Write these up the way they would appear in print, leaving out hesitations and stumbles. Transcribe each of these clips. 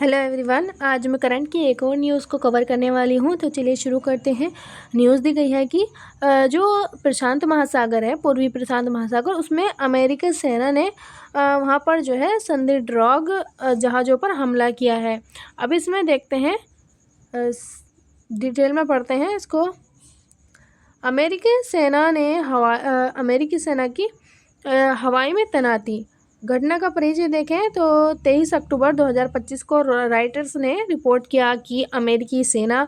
Hello everyone, आज मैं current की एक और न्यूज़ को कवर करने वाली हूँ। तो चलिए शुरू करते हैं। न्यूज़ दी गई है कि जो प्रशांत महासागर है, पूर्वी प्रशांत महासागर, उसमें अमेरिकी सेना ने वहाँ पर जो है संदिग्ध जहाज़ों पर हमला किया है। अब इसमें देखते हैं, डिटेल में पढ़ते हैं इसको। अमेरिकी सेना की हवाई में तैनाती। घटना का परिचय देखें तो 23 अक्टूबर 2025 को राइटर्स ने रिपोर्ट किया कि अमेरिकी सेना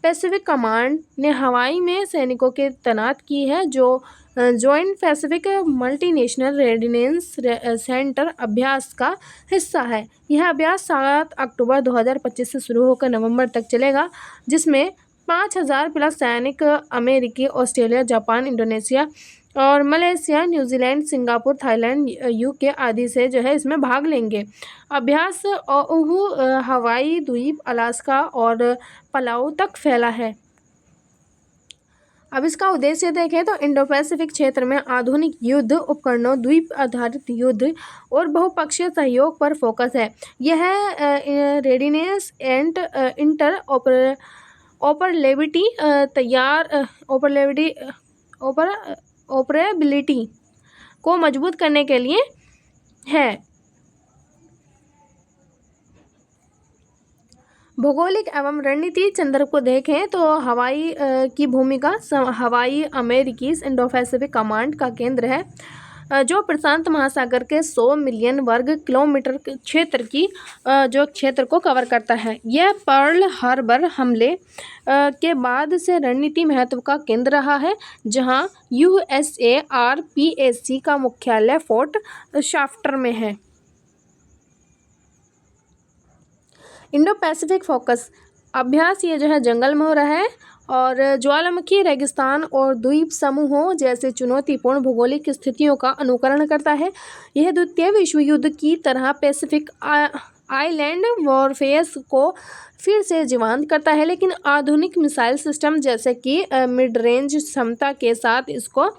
पैसिफिक कमांड ने हवाई में सैनिकों के तैनात की है, जो joint Pacific multinational readiness centre अभ्यास का हिस्सा है। यह अभ्यास 7 अक्टूबर 2025 से शुरू होकर नवंबर तक चलेगा, जिसमें 5000 प्लस सैनिक अमेरिकी, ऑस्ट्रेलिया, जापान, इंडोनेशिया और Malaysia, New Zealand, Singapore, Thailand, UK आदि से जो है इसमें भाग लेंगे। अभ्यास ओहू हवाई द्वीप, अलास्का और पलाऊ तक फैला है। अब इसका उद्देश्य देखें तो इंडो पैसिफिक क्षेत्र में आधुनिक युद्ध उपकरणों, द्वीप आधारित युद्ध और बहुपक्षीय सहयोग पर फोकस है। यह रेडिनेस एंड इंटर ऑपरेबिलिटी को मजबूत करने के लिए है। भौगोलिक एवं रणनीति संदर्भ को देखें तो हवाई की भूमिका हवाई अमेरिकी इंडो पैसिफिक कमांड का केंद्र है, जो प्रशांत महासागर के 100 मिलियन वर्ग किलोमीटर क्षेत्र को कवर करता है। यह पर्ल हार्बर हमले के बाद से रणनीति महत्व का केंद्र रहा है, जहां USARPAC का मुख्यालय फोर्ट शाफ्टर में है। इंडो पैसिफिक फोकस अभ्यास ये जो है जंगल में हो रहा है और ज्वालामुखी, रेगिस्तान और द्वीप समूहों जैसे चुनौतीपूर्ण भौगोलिक स्थितियों का अनुकरण करता है। यह द्वितीय विश्व युद्ध की तरह पैसिफिक आइलैंड वॉरफेयर को फिर से जीवंत करता है, लेकिन आधुनिक मिसाइल सिस्टम जैसे कि मिड रेंज क्षमता के साथ इसको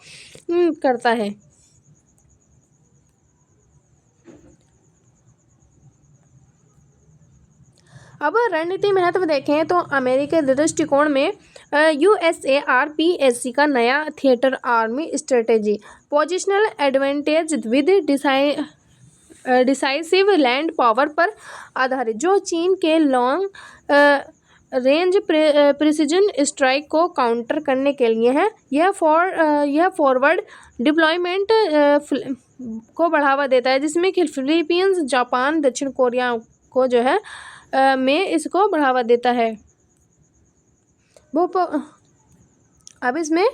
करता है। अब रणनीति महत्व देखें तो अमेरिकी दृष्टिकोण में USARPAC का नया theatre army strategy positional advantage with decisive land power पर आधारित, जो चीन के लॉन्ग रेंज प्रिसिजन स्ट्राइक को काउंटर करने के लिए है। यह फॉरवर्ड डिप्लॉयमेंट को बढ़ावा देता है, जिसमें कि फिलीपींस, जापान, दक्षिण कोरिया को जो है में इसको बढ़ावा देता है। अब इसमें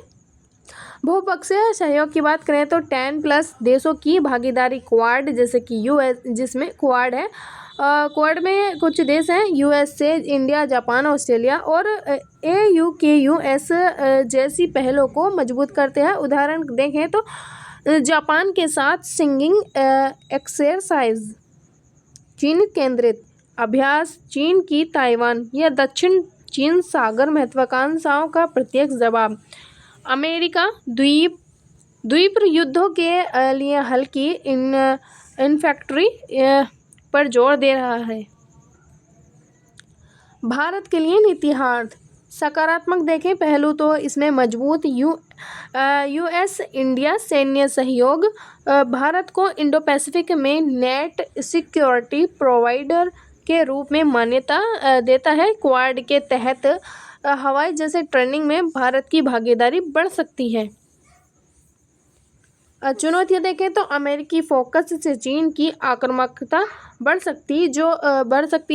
बहुपक्षीय सहयोग की बात करें तो 10+ देशों की भागीदारी क्वाड, जैसे कि जिसमें क्वाड है, क्वाड में कुछ देश हैं USA, इंडिया, जापान, ऑस्ट्रेलिया और AUKUS जैसी पहलों को मजबूत करते हैं। उदाहरण देखें तो जापान के साथ सिंगिंग एक्सरसाइज, चीन केंद्रित अभ्यास, चीन की ताइवान या दक्षिण चीन सागर महत्वाकांक्षाओं का प्रत्यक्ष जवाब। अमेरिका द्वीप युद्धों के लिए हल्की इन्फैंट्री पर जोर दे रहा है। भारत के लिए नीतियार्थ सकारात्मक देखें पहलू तो इसमें मजबूत US इंडिया सैन्य सहयोग भारत को इंडो पैसिफिक में नेट सिक्योरिटी प्रोवाइडर के रूप में मान्यता देता है। क्वाड के तहत हवाई जैसे ट्रेनिंग में भारत की भागीदारी बढ़ सकती है। चुनौतियाँ देखें तो अमेरिकी फोकस से चीन की आक्रामकता बढ़ सकती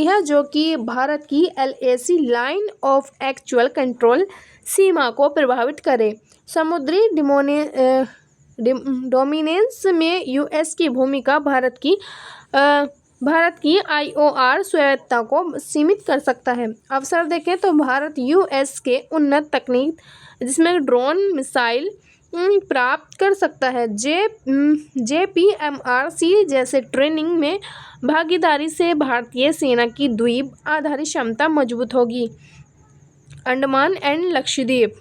है, जो कि भारत की LAC line of actual control सीमा को प्रभावित करे। समुद्री डोमिनेंस में US की भूमिका भारत की IOR स्वायत्तता को सीमित कर सकता है। अवसर देखें तो भारत US के उन्नत तकनीक, जिसमें ड्रोन, मिसाइल प्राप्त कर सकता है। JPMRC जैसे ट्रेनिंग में भागीदारी से भारतीय सेना की द्वीप आधारित क्षमता मजबूत होगी। अंडमान एंड लक्षद्वीप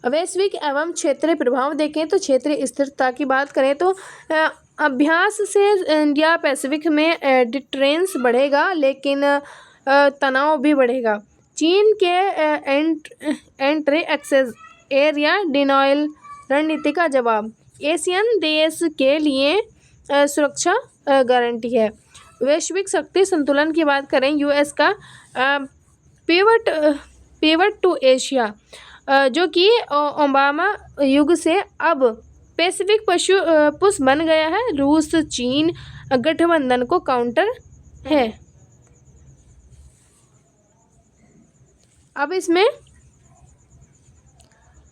वैश्विक एवं क्षेत्रीय प्रभाव देखें तो क्षेत्रीय स्थिरता की बात करें तो अभ्यास से इंडिया पैसिफिक में डिटरेंस बढ़ेगा, लेकिन तनाव भी बढ़ेगा। चीन के एंट्री एक्सेस एरिया डिनायल रणनीति का जवाब एशियन देश के लिए सुरक्षा गारंटी है। वैश्विक शक्ति संतुलन की बात करें, यूएस का पिवट टू एशिया, जो कि ओबामा युग से अब पैसिफिक पुश बन गया है। रूस चीन गठबंधन को काउंटर है। अब इसमें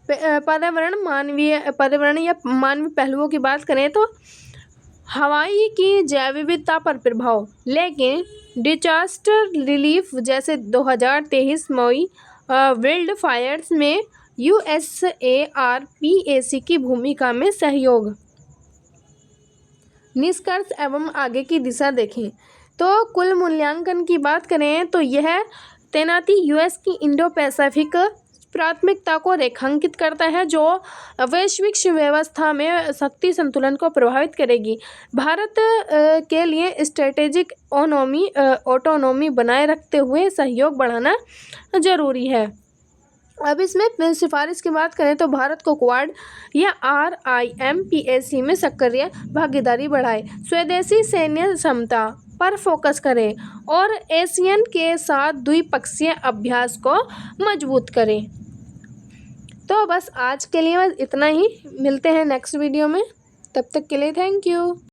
पर्यावरण या मानवीय पहलुओं की बात करें तो हवाई की जैव विविधता पर प्रभाव, लेकिन डिजास्टर रिलीफ जैसे 2023 मई वाइल्ड फायर्स में USARPAC की भूमिका में सहयोग। निष्कर्ष एवं आगे की दिशा देखें तो कुल मूल्यांकन की बात करें तो यह तैनाती यूएस की इंडो पैसिफिक प्राथमिकता को रेखांकित करता है, जो वैश्विक व्यवस्था में शक्ति संतुलन को प्रभावित करेगी। भारत के लिए स्ट्रेटेजिक ऑटोनॉमी बनाए रखते हुए सहयोग बढ़ाना जरूरी है। अब इसमें सिफारिश की बात करें तो भारत को क्वाड या RIMPAC में सक्रिय भागीदारी बढ़ाए, स्वदेशी सैन्य क्षमता पर फोकस करें और एशियन के साथ द्विपक्षीय अभ्यास को मजबूत करें। तो बस आज के लिए बस इतना ही, मिलते हैं नेक्स्ट वीडियो में, तब तक के लिए थैंक यू।